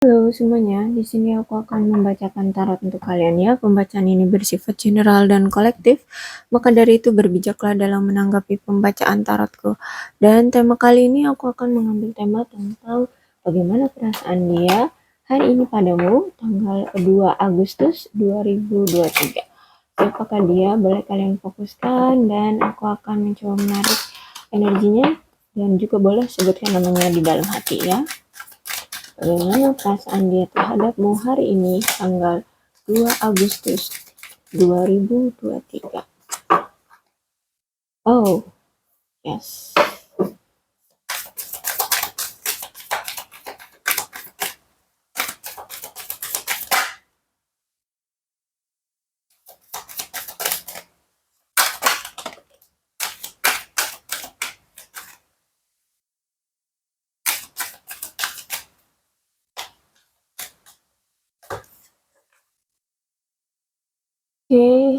Halo semuanya, di sini aku akan membacakan tarot untuk kalian ya. Pembacaan ini bersifat general dan kolektif, maka dari itu berbijaklah dalam menanggapi pembacaan tarotku. Dan tema kali ini aku akan mengambil tema tentang bagaimana perasaan dia hari ini padamu, tanggal 2 Agustus 2023. Siapakah dia? Boleh kalian fokuskan dan aku akan mencoba menarik energinya dan juga boleh sebutkan namanya di dalam hati ya. Bagaimana perasaan dia terhadapmu hari ini tanggal 2 Agustus 2023? Oh, yes. Oke,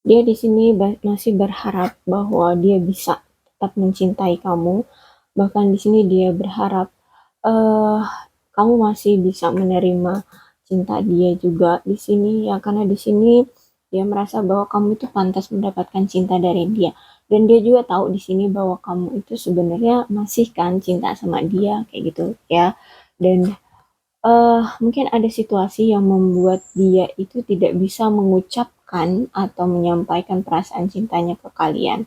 dia di sini masih berharap bahwa dia bisa tetap mencintai kamu. Bahkan di sini dia berharap uh, kamu masih bisa menerima cinta dia juga di sini ya, karena di sini dia merasa bahwa kamu itu pantas mendapatkan cinta dari dia, dan dia juga tahu di sini bahwa kamu itu sebenarnya masih kan cinta sama dia kayak gitu ya. Dan mungkin ada situasi yang membuat dia itu tidak bisa mengucapkan atau menyampaikan perasaan cintanya ke kalian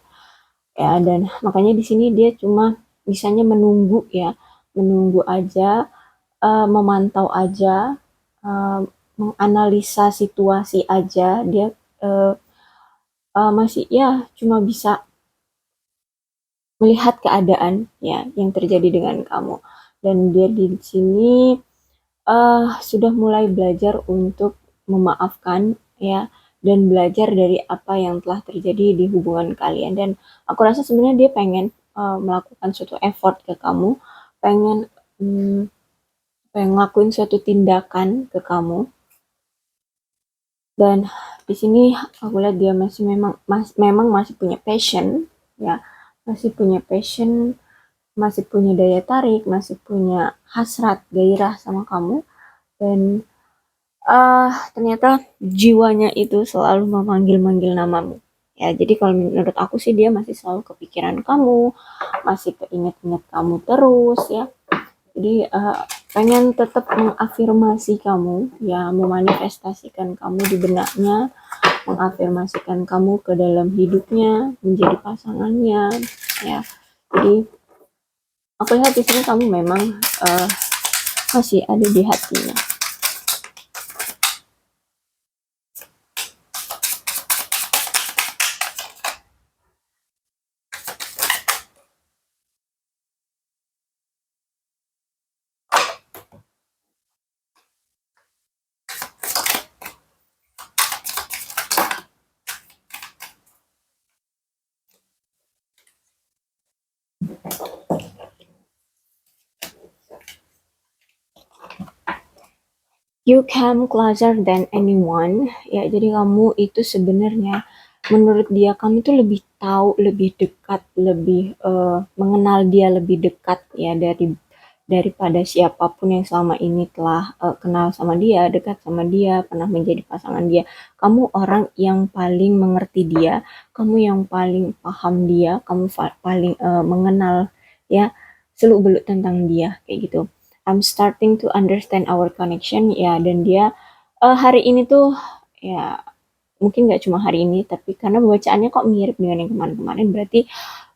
ya, dan makanya di sini dia cuma bisanya menunggu ya, menunggu aja, memantau aja, menganalisa situasi aja. Dia uh, masih ya cuma bisa melihat keadaan ya yang terjadi dengan kamu, dan dia di sini sudah mulai belajar untuk memaafkan ya, dan belajar dari apa yang telah terjadi di hubungan kalian. Dan aku rasa sebenarnya dia pengen melakukan suatu effort ke kamu, pengen pengen ngelakuin suatu tindakan ke kamu. Dan di sini aku lihat dia masih memang masih punya passion ya, masih punya passion, masih punya daya tarik, masih punya hasrat gairah sama kamu. Dan ternyata jiwanya itu selalu memanggil-manggil namamu. Ya, jadi kalau menurut aku sih dia masih selalu kepikiran kamu, masih keinget-inget kamu terus ya. Jadi pengen tetap mengafirmasi kamu ya, memanifestasikan kamu di benaknya, mengafirmasikan kamu ke dalam hidupnya, menjadi pasangannya ya. Jadi aku lihat di sini kamu memang masih ada di hatinya. You come closer than anyone ya, jadi kamu itu sebenarnya menurut dia kamu itu lebih tahu, lebih dekat, lebih mengenal dia lebih dekat ya daripada siapapun yang selama ini telah kenal sama dia, dekat sama dia, pernah menjadi pasangan dia. Kamu orang yang paling mengerti dia, kamu yang paling paham dia, kamu paling mengenal ya seluk beluk tentang dia kayak gitu. I'm starting to understand our connection ya, dan dia hari ini tuh ya, mungkin nggak cuma hari ini tapi karena bacaannya kok mirip dengan yang kemarin-kemarin, berarti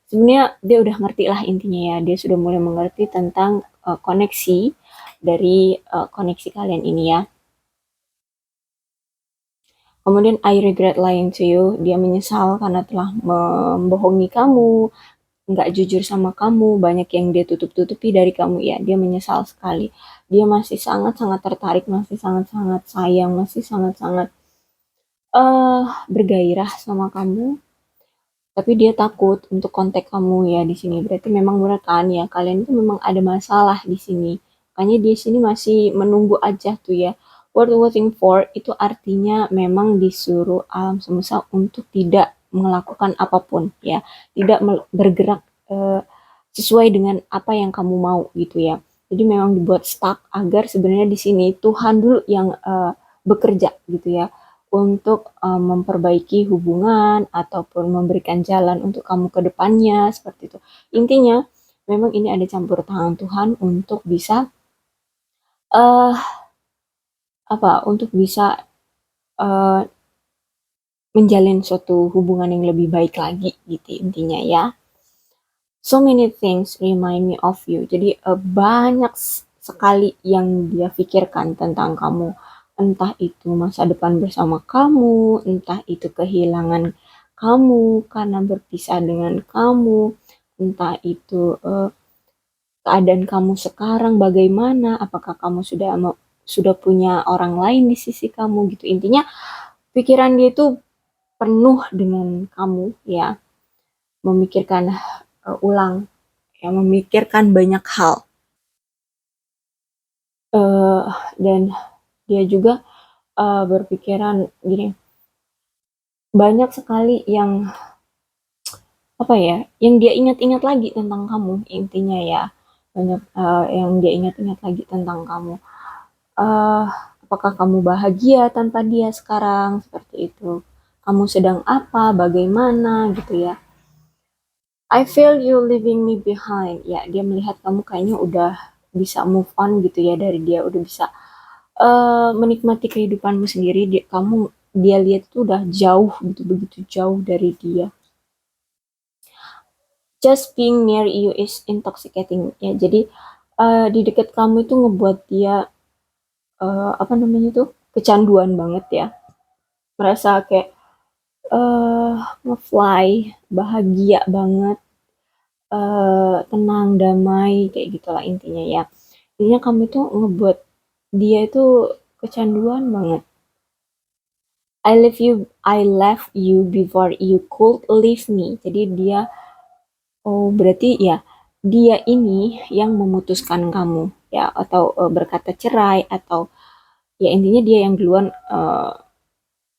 sebenarnya dia udah ngerti lah intinya ya, dia sudah mulai mengerti tentang koneksi dari koneksi kalian ini ya. Kemudian I regret lying to you, dia menyesal karena telah membohongi kamu, nggak jujur sama kamu, banyak yang dia tutup-tutupi dari kamu ya, dia menyesal sekali. Dia masih sangat-sangat tertarik, masih sangat-sangat sayang, masih sangat-sangat bergairah sama kamu, tapi dia takut untuk kontak kamu ya di sini. Berarti memang berat kan ya, kalian itu memang ada masalah di sini. Makanya di sini masih menunggu aja tuh ya. What waiting for itu artinya memang disuruh alam semesta untuk tidak melakukan apapun ya, tidak bergerak sesuai dengan apa yang kamu mau gitu ya. Jadi memang dibuat stuck agar sebenarnya di sini Tuhan dulu yang bekerja gitu ya untuk memperbaiki hubungan ataupun memberikan jalan untuk kamu ke depannya seperti itu. Intinya memang ini ada campur tangan Tuhan untuk bisa eh untuk bisa eh, menjalin suatu hubungan yang lebih baik lagi gitu intinya ya. So many things remind me of you. Jadi banyak sekali yang dia pikirkan tentang kamu. Entah itu masa depan bersama kamu, entah itu kehilangan kamu karena berpisah dengan kamu, entah itu keadaan kamu sekarang bagaimana, apakah kamu sudah punya orang lain di sisi kamu gitu. Intinya pikiran dia itu penuh dengan kamu ya, memikirkan ulang ya, memikirkan banyak hal. Eh, dan dia juga berpikiran gini, banyak sekali yang apa ya, yang dia ingat-ingat lagi tentang kamu intinya ya, banyak yang dia ingat-ingat lagi tentang kamu. eh Apakah kamu bahagia tanpa dia sekarang seperti itu? Kamu sedang apa? Bagaimana gitu ya? I feel you leaving me behind. Ya, dia melihat kamu kayaknya udah bisa move on gitu ya dari dia, udah bisa menikmati kehidupanmu sendiri. Dia lihat itu udah jauh gitu, begitu jauh dari dia. Just being near you is intoxicating. Ya, jadi di dekat kamu itu ngebuat dia apa namanya tuh kecanduan banget ya. Merasa kayak eh ngefly, bahagia banget, tenang, damai, kayak gitulah intinya ya. Intinya kamu itu ngebuat dia itu kecanduan banget. I left you before you could leave me. Jadi oh berarti ya dia ini yang memutuskan kamu ya, atau berkata cerai, atau ya intinya dia yang duluan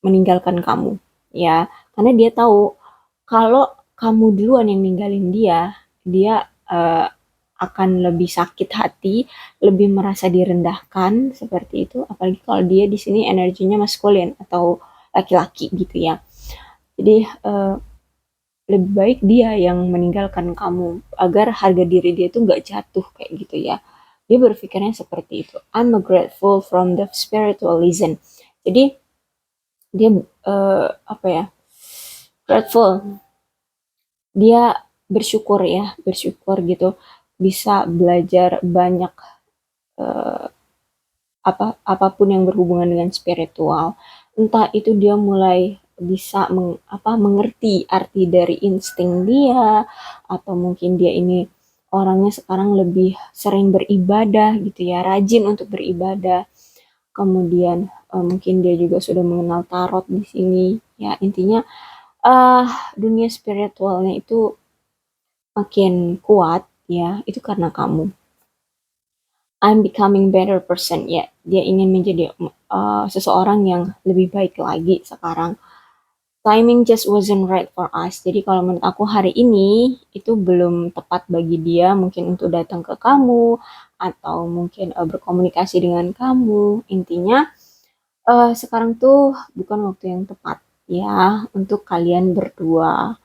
meninggalkan kamu ya, karena dia tahu kalau kamu duluan yang ninggalin dia eh, akan lebih sakit hati, lebih merasa direndahkan seperti itu, apalagi kalau dia di sini energinya maskulin atau laki-laki gitu ya. Jadi lebih baik dia yang meninggalkan kamu agar harga diri dia itu nggak jatuh kayak gitu ya. Dia berpikirnya seperti itu. I'm grateful from the spiritualism. Jadi dia apa ya, grateful, dia bersyukur ya, bersyukur gitu bisa belajar banyak apapun yang berhubungan dengan spiritual. Entah itu dia mulai bisa mengerti arti dari insting dia, atau mungkin dia ini orangnya sekarang lebih sering beribadah gitu ya, rajin untuk beribadah. Kemudian mungkin dia juga sudah mengenal tarot di sini. Ya intinya uh, dunia spiritualnya itu makin kuat ya, itu karena kamu. I'm becoming better person ya. Dia ingin menjadi seseorang yang lebih baik lagi sekarang. Timing just wasn't right for us. Jadi kalau menurut aku hari ini itu belum tepat bagi dia mungkin untuk datang ke kamu, atau mungkin berkomunikasi dengan kamu. Intinya sekarang tuh bukan waktu yang tepat ya untuk kalian berdua.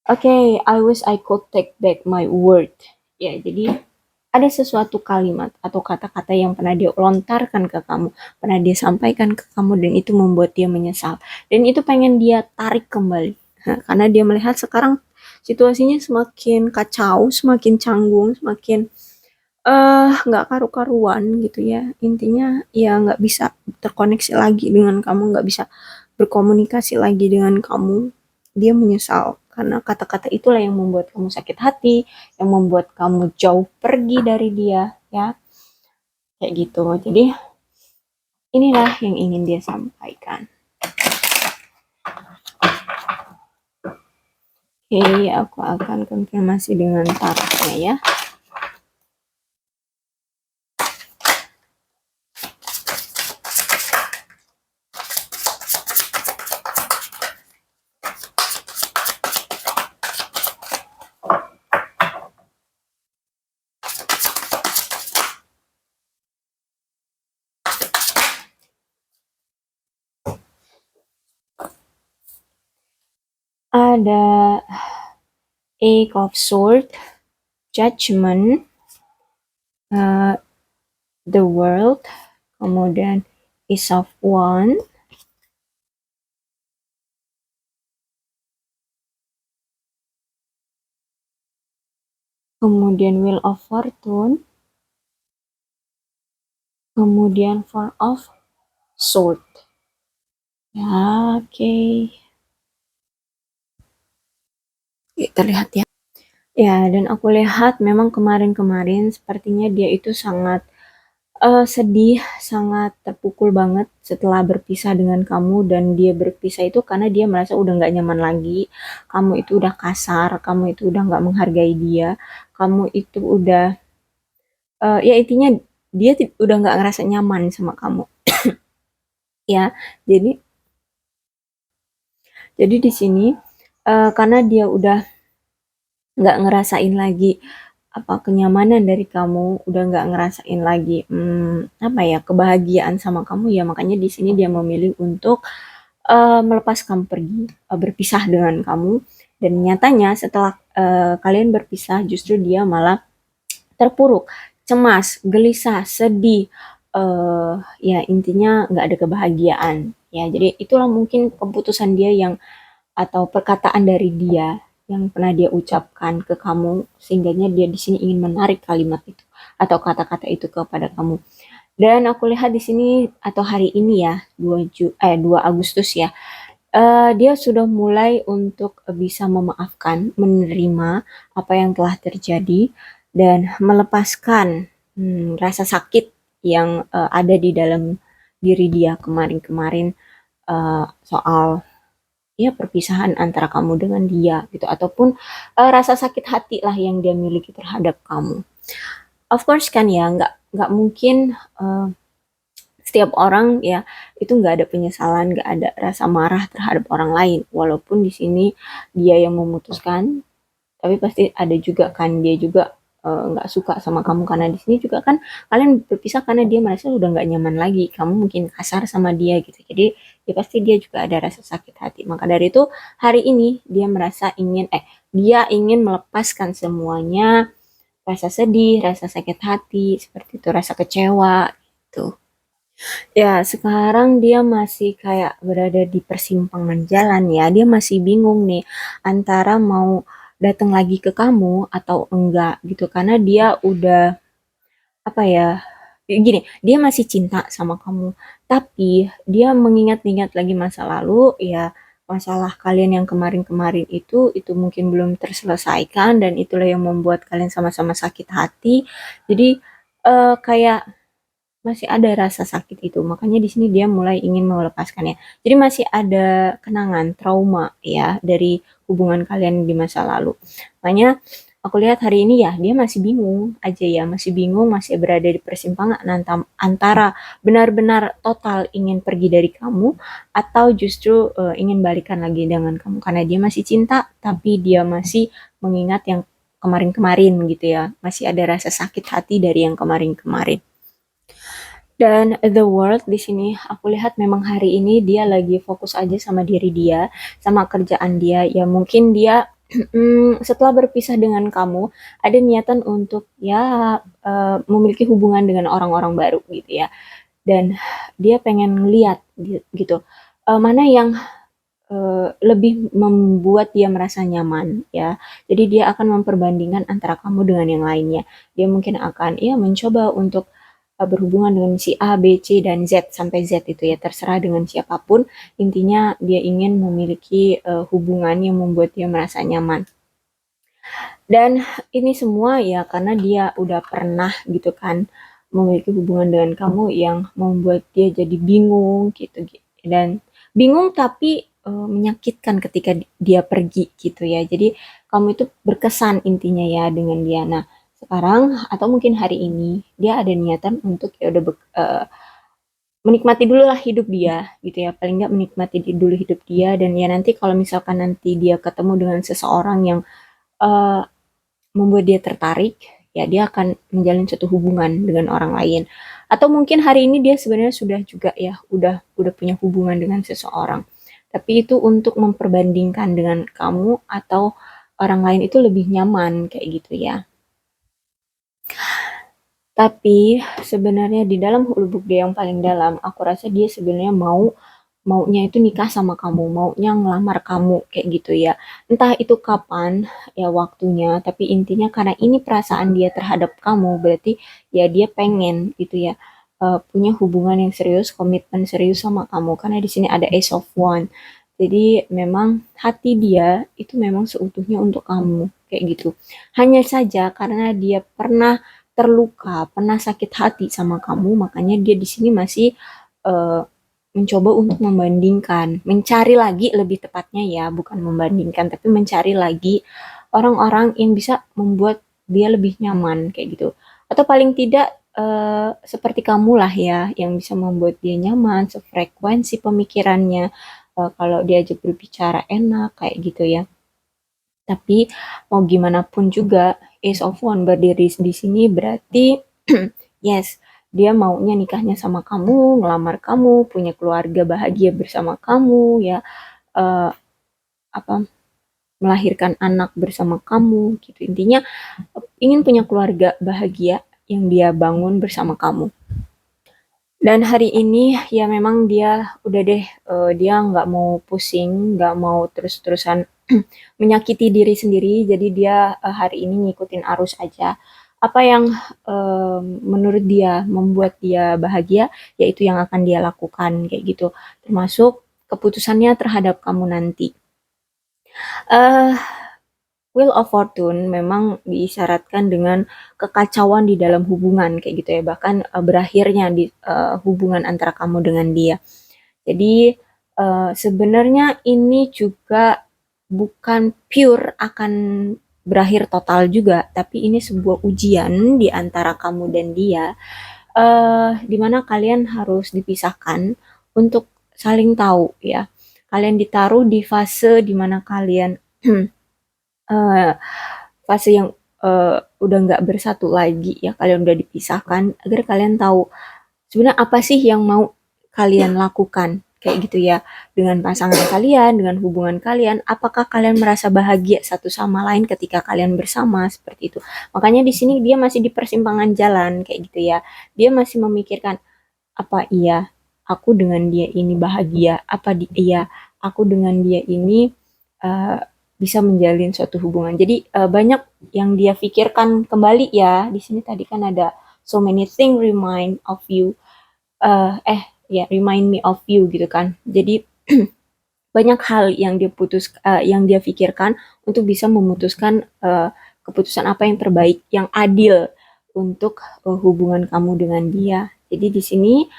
Okay, I wish I could take back my word. Ya, jadi ada sesuatu kalimat atau kata-kata yang pernah dia lontarkan ke kamu, pernah dia sampaikan ke kamu, dan itu membuat dia menyesal. Dan itu pengen dia tarik kembali. Karena dia melihat sekarang situasinya semakin kacau, semakin canggung, semakin nggak karu-karuan gitu ya. Intinya ya nggak bisa terkoneksi lagi dengan kamu, nggak bisa berkomunikasi lagi dengan kamu. Dia menyesal karena kata-kata itulah yang membuat kamu sakit hati, yang membuat kamu jauh pergi dari dia ya, kayak gitu. Jadi inilah yang ingin dia sampaikan. Oke, aku akan konfirmasi dengan tarotnya ya. ada Eight of Swords, Judgment, the World, kemudian Ace of Wands, kemudian Wheel of Fortune, kemudian Four of Swords. Ya, oke. Terlihat ya. Ya, dan aku lihat memang kemarin-kemarin sepertinya dia itu sangat sedih, sangat terpukul banget setelah berpisah dengan kamu, dan dia berpisah itu karena dia merasa udah nggak nyaman lagi. Kamu itu udah kasar, kamu itu udah nggak menghargai dia, kamu itu udah ya intinya dia udah nggak ngerasa nyaman sama kamu. Ya, jadi di sini karena dia udah nggak ngerasain lagi apa kenyamanan dari kamu, udah nggak ngerasain lagi apa ya kebahagiaan sama kamu, ya makanya di sini dia memilih untuk melepas kamu pergi, berpisah dengan kamu. Dan nyatanya setelah kalian berpisah justru dia malah terpuruk, cemas, gelisah, sedih, ya intinya nggak ada kebahagiaan. Ya, jadi itulah mungkin keputusan dia yang atau perkataan dari dia yang pernah dia ucapkan ke kamu, sehingganya dia di sini ingin menarik kalimat itu atau kata-kata itu kepada kamu. Dan aku lihat di sini atau hari ini ya 2 Agustus ya, dia sudah mulai untuk bisa memaafkan, menerima apa yang telah terjadi dan melepaskan rasa sakit yang ada di dalam diri dia kemarin-kemarin, soal ya perpisahan antara kamu dengan dia gitu, ataupun rasa sakit hati lah yang dia miliki terhadap kamu. Of course kan ya, nggak mungkin setiap orang ya itu nggak ada penyesalan, nggak ada rasa marah terhadap orang lain. Walaupun di sini dia yang memutuskan, tapi pasti ada juga kan dia juga nggak suka sama kamu, karena di sini juga kan kalian berpisah karena dia merasa udah nggak nyaman lagi, kamu mungkin kasar sama dia gitu, jadi ya pasti dia juga ada rasa sakit hati. Maka dari itu hari ini dia merasa ingin dia ingin melepaskan semuanya, rasa sedih, rasa sakit hati seperti itu, rasa kecewa gitu. Ya, sekarang dia masih kayak berada di persimpangan jalan ya. Dia masih bingung nih antara mau datang lagi ke kamu atau enggak gitu. Karena dia udah apa ya? Gini, dia masih cinta sama kamu, tapi dia mengingat-ingat lagi masa lalu, ya masalah kalian yang kemarin-kemarin itu mungkin belum terselesaikan, dan itulah yang membuat kalian sama-sama sakit hati. Jadi kayak masih ada rasa sakit itu, makanya di sini dia mulai ingin melepaskannya. Jadi masih ada kenangan, trauma ya dari hubungan kalian di masa lalu. Makanya aku lihat hari ini ya dia masih bingung aja ya, masih bingung, masih berada di persimpangan antara benar-benar total ingin pergi dari kamu atau justru ingin balikan lagi dengan kamu, karena dia masih cinta tapi dia masih mengingat yang kemarin-kemarin gitu ya, masih ada rasa sakit hati dari yang kemarin-kemarin. Dan the world di sini aku lihat memang hari ini dia lagi fokus aja sama diri dia, sama kerjaan dia. Ya mungkin dia setelah berpisah dengan kamu ada niatan untuk ya memiliki hubungan dengan orang-orang baru gitu ya. Dan dia pengen lihat gitu mana yang lebih membuat dia merasa nyaman ya. Jadi dia akan memperbandingkan antara kamu dengan yang lainnya. Dia mungkin akan ya mencoba untuk berhubungan dengan si A, B, C, dan Z sampai Z itu ya, terserah dengan siapapun. Intinya dia ingin memiliki hubungan yang membuat dia merasa nyaman. Dan ini semua ya karena dia udah pernah gitu kan memiliki hubungan dengan kamu yang membuat dia jadi bingung gitu. Dan bingung tapi menyakitkan ketika dia pergi gitu ya. Jadi kamu itu berkesan intinya ya dengan dia. Nah, sekarang atau mungkin hari ini dia ada niatan untuk ya udah menikmati dulu lah hidup dia gitu ya, paling nggak menikmati dulu hidup dia. Dan ya nanti kalau misalkan nanti dia ketemu dengan seseorang yang uh, membuat dia tertarik, ya dia akan menjalin suatu hubungan dengan orang lain. Atau mungkin hari ini dia sebenarnya sudah juga ya udah punya hubungan dengan seseorang. tapi itu untuk memperbandingkan dengan kamu atau orang lain itu lebih nyaman kayak gitu ya. Tapi sebenarnya di dalam lubuk dia yang paling dalam, aku rasa dia sebenarnya maunya itu nikah sama kamu, maunya ngelamar kamu kayak gitu ya. Entah itu kapan ya waktunya, tapi intinya karena ini perasaan dia terhadap kamu, berarti ya dia pengen gitu ya, punya hubungan yang serius, komitmen serius sama kamu. Karena di sini ada Ace of One. Jadi memang hati dia itu memang seutuhnya untuk kamu kayak gitu. Hanya saja karena dia pernah terluka, pernah sakit hati sama kamu, makanya dia di sini masih eh, mencoba untuk membandingkan, mencari lagi lebih tepatnya ya, bukan membandingkan, tapi mencari lagi orang-orang yang bisa membuat dia lebih nyaman kayak gitu. Atau paling tidak seperti kamulah ya, yang bisa membuat dia nyaman, sefrekuensi pemikirannya, kalau diajak berbicara enak kayak gitu ya. Tapi mau gimana pun juga Ace of One berdiri di sini berarti yes, dia maunya nikahnya sama kamu, ngelamar kamu, punya keluarga bahagia bersama kamu ya, eh, apa melahirkan anak bersama kamu gitu. Intinya ingin punya keluarga bahagia yang dia bangun bersama kamu. Dan hari ini ya memang dia udah deh, dia nggak mau pusing, nggak mau terus-terusan menyakiti diri sendiri. Jadi dia hari ini ngikutin arus aja. Apa yang menurut dia membuat dia bahagia, yaitu yang akan dia lakukan kayak gitu. Termasuk keputusannya terhadap kamu nanti. Eh Wheel of Fortune memang diisyaratkan dengan kekacauan di dalam hubungan kayak gitu ya, bahkan berakhirnya di hubungan antara kamu dengan dia. Jadi sebenarnya ini juga bukan pure akan berakhir total juga, tapi ini sebuah ujian di antara kamu dan dia, di mana kalian harus dipisahkan untuk saling tahu ya. Kalian ditaruh di fase di mana kalian eh, fase yang udah nggak bersatu lagi ya, kalian udah dipisahkan agar kalian tahu sebenarnya apa sih yang mau kalian lakukan kayak gitu ya, dengan pasangan kalian, dengan hubungan kalian, apakah kalian merasa bahagia satu sama lain ketika kalian bersama seperti itu. Makanya di sini dia masih di persimpangan jalan kayak gitu ya, dia masih memikirkan apa iya aku dengan dia ini bahagia, apa iya aku dengan dia ini uh, bisa menjalin suatu hubungan. Jadi banyak yang dia pikirkan kembali ya. Di sini tadi kan ada so many things remind of you, ya remind me of you gitu kan. Jadi banyak hal yang yang dia pikirkan untuk bisa memutuskan keputusan apa yang terbaik, yang adil untuk hubungan kamu dengan dia. Jadi di sini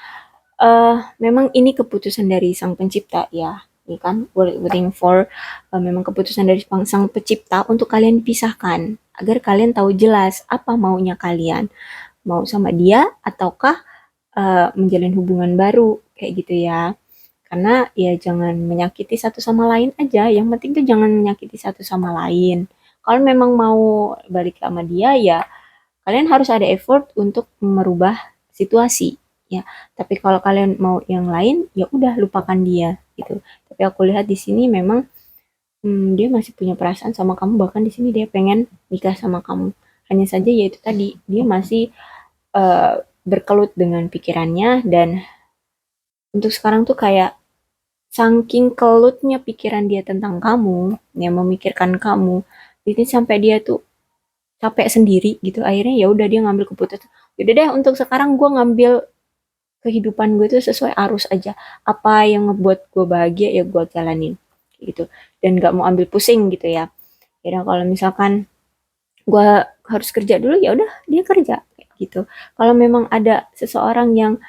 memang ini keputusan dari sang pencipta ya. Ini kan waiting for memang keputusan dari sang pencipta untuk kalian pisahkan agar kalian tahu jelas apa maunya kalian. Mau sama dia ataukah menjalin hubungan baru kayak gitu ya. Karena ya jangan menyakiti satu sama lain aja. Yang penting tuh jangan menyakiti satu sama lain. Kalau memang mau balik sama dia ya kalian harus ada effort untuk merubah situasi ya. Tapi kalau kalian mau yang lain ya udah lupakan dia gitu. Tapi aku lihat di sini memang dia masih punya perasaan sama kamu, bahkan di sini dia pengen nikah sama kamu. Hanya saja yaitu tadi dia masih berkelut dengan pikirannya, dan untuk sekarang tuh kayak saking kelutnya pikiran dia tentang kamu, yang memikirkan kamu, jadi sampai dia tuh capek sendiri gitu. Akhirnya ya udah dia ngambil keputusan. Udah deh untuk sekarang gue ngambil kehidupan gue itu sesuai arus aja. Apa yang ngebuat gue bahagia ya gue jalanin gitu. Dan gak mau ambil pusing gitu ya. Ya kalau misalkan gue harus kerja dulu ya udah dia kerja kayak gitu. Kalau memang ada seseorang yang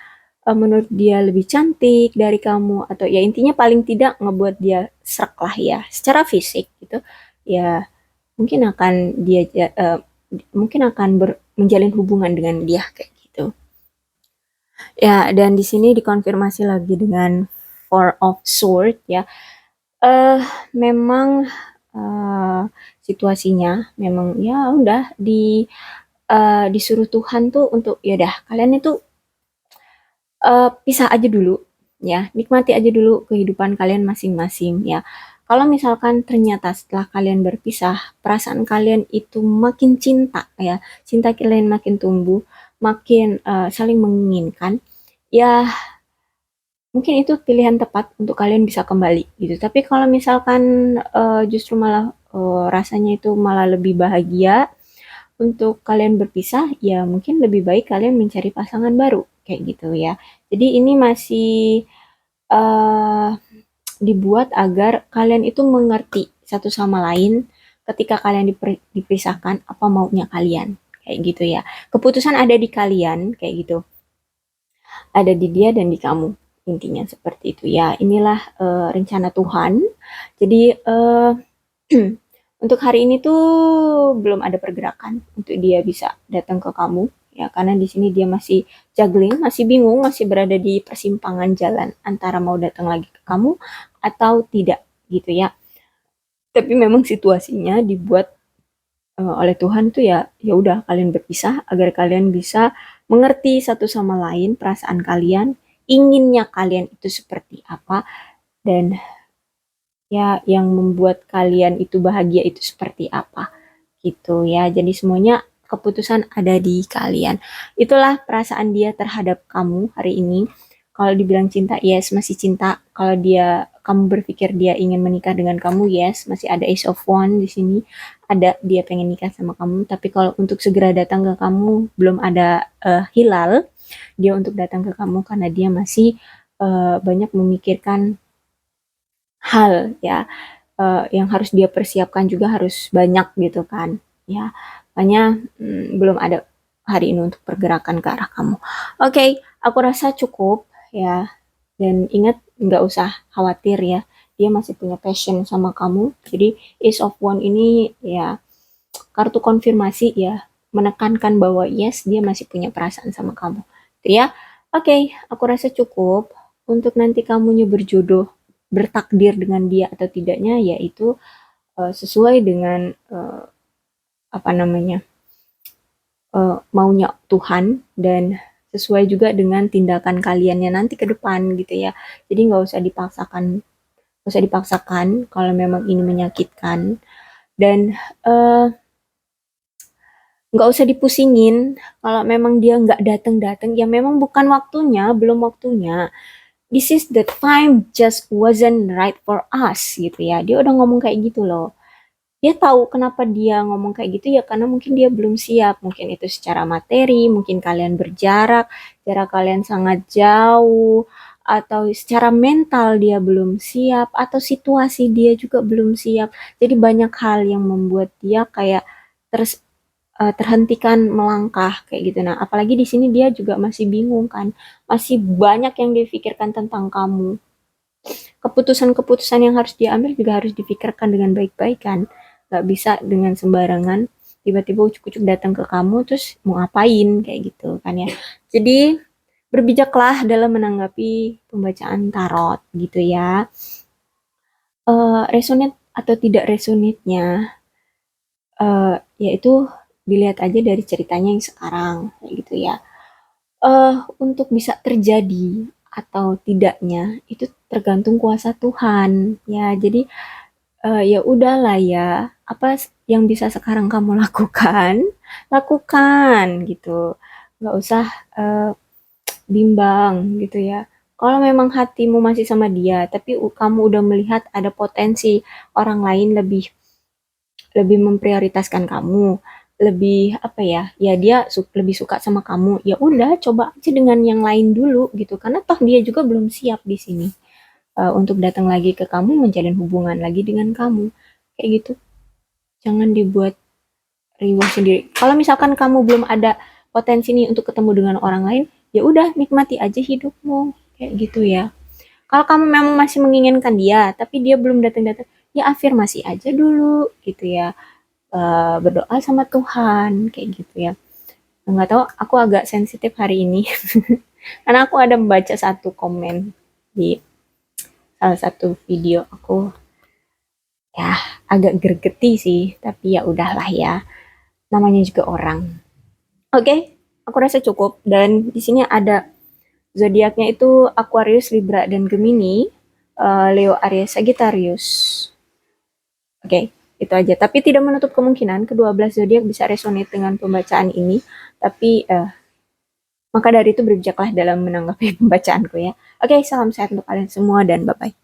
menurut dia lebih cantik dari kamu, atau ya intinya paling tidak ngebuat dia serak lah ya secara fisik gitu ya, mungkin akan mungkin akan menjalin hubungan dengan dia kayak gitu ya. Dan di sini dikonfirmasi lagi dengan Four of Sword ya. eh Memang eh, situasinya memang ya udah disuruh Tuhan tuh untuk ya udah kalian itu pisah aja dulu ya. Nikmati aja dulu kehidupan kalian masing-masing ya. Kalau misalkan ternyata setelah kalian berpisah, perasaan kalian itu makin cinta ya, cinta kalian makin tumbuh, makin saling menginginkan, ya mungkin itu pilihan tepat untuk kalian bisa kembali gitu. Tapi kalau misalkan justru malah rasanya itu malah lebih bahagia untuk kalian berpisah, ya mungkin lebih baik kalian mencari pasangan baru kayak gitu ya. Jadi ini masih eh, dibuat agar kalian itu mengerti satu sama lain ketika kalian dipisahkan apa maunya kalian kayak gitu ya. Keputusan ada di kalian kayak gitu. Ada di dia dan di kamu. Intinya seperti itu ya. Inilah rencana Tuhan. Jadi untuk hari ini tuh belum ada pergerakan untuk dia bisa datang ke kamu ya, karena di sini dia masih juggling, masih bingung, masih berada di persimpangan jalan antara mau datang lagi ke kamu atau tidak gitu ya. Tapi memang situasinya dibuat oleh Tuhan tuh ya, ya udah kalian berpisah agar kalian bisa mengerti satu sama lain perasaan kalian, inginnya kalian itu seperti apa, dan ya yang membuat kalian itu bahagia itu seperti apa gitu ya. Jadi semuanya keputusan ada di kalian. Itulah perasaan dia terhadap kamu hari ini. Kalau dibilang cinta, yes masih cinta. Kalau kamu berpikir dia ingin menikah dengan kamu, yes masih ada Ace of Wands di sini. Ada dia pengen nikah sama kamu. Tapi kalau untuk segera datang ke kamu, belum ada hilal dia untuk datang ke kamu karena dia masih banyak memikirkan hal ya, yang harus dia persiapkan juga harus banyak gitu kan ya. Makanya belum ada hari ini untuk pergerakan ke arah kamu. Oke, aku rasa cukup ya, dan ingat nggak usah khawatir ya, dia masih punya passion sama kamu. Jadi Ace of One ini ya kartu konfirmasi ya, menekankan bahwa yes dia masih punya perasaan sama kamu gitu ya. Oke, aku rasa cukup. Untuk nanti kamunya berjodoh, bertakdir dengan dia atau tidaknya, yaitu sesuai dengan apa namanya, maunya Tuhan, dan sesuai juga dengan tindakan kaliannya nanti ke depan gitu ya. Jadi nggak usah dipaksakan kalau memang ini menyakitkan, dan eh, nggak usah dipusingin kalau memang dia nggak datang-datang, ya memang bukan waktunya, belum waktunya. This is the time just wasn't right for us gitu ya. Dia udah ngomong kayak gitu loh. Dia tahu kenapa dia ngomong kayak gitu ya, karena mungkin dia belum siap. Mungkin itu secara materi, mungkin kalian berjarak, jarak kalian sangat jauh, atau secara mental dia belum siap, atau situasi dia juga belum siap. Jadi banyak hal yang membuat dia kayak terhentikan melangkah kayak gitu. Nah, apalagi di sini dia juga masih bingung kan, masih banyak yang difikirkan tentang kamu. Keputusan-keputusan yang harus diambil juga harus dipikirkan dengan baik-baik kan. Gak bisa dengan sembarangan tiba-tiba ucuk-ucuk datang ke kamu terus mau ngapain kayak gitu kan ya. Jadi berbijaklah dalam menanggapi pembacaan tarot gitu ya. Resonate atau tidak resonate-nya, yaitu dilihat aja dari ceritanya yang sekarang kayak gitu ya. Untuk bisa terjadi atau tidaknya itu tergantung kuasa Tuhan ya. Jadi ya udahlah ya, apa yang bisa sekarang kamu lakukan, lakukan gitu. Nggak usah eh, bimbang gitu ya. Kalau memang hatimu masih sama dia, tapi kamu udah melihat ada potensi orang lain lebih lebih memprioritaskan kamu, lebih apa ya, ya dia lebih suka sama kamu, ya udah coba aja dengan yang lain dulu gitu, karena toh dia juga belum siap di sini untuk datang lagi ke kamu, menjalin hubungan lagi dengan kamu kayak gitu. Jangan dibuat riwah sendiri. Kalau misalkan kamu belum ada potensi nih untuk ketemu dengan orang lain, ya udah nikmati aja hidupmu kayak gitu ya. Kalau kamu memang masih menginginkan dia tapi dia belum datang-datang, ya afirmasi aja dulu gitu ya. Berdoa sama Tuhan kayak gitu ya. Nggak tahu, aku agak sensitif hari ini karena aku ada membaca satu komen di salah satu video aku, ya agak gergeti sih, tapi ya udahlah ya, namanya juga orang. Oke, aku rasa cukup, dan di sini ada Zodiaknya itu Aquarius, Libra, dan Gemini, Leo, Aries, Sagittarius. Oke, itu aja. Tapi tidak menutup kemungkinan ke-12 zodiak bisa resonate dengan pembacaan ini. Tapi maka dari itu berbijaklah dalam menanggapi pembacaanku ya. Oke, salam sehat untuk kalian semua dan bye-bye.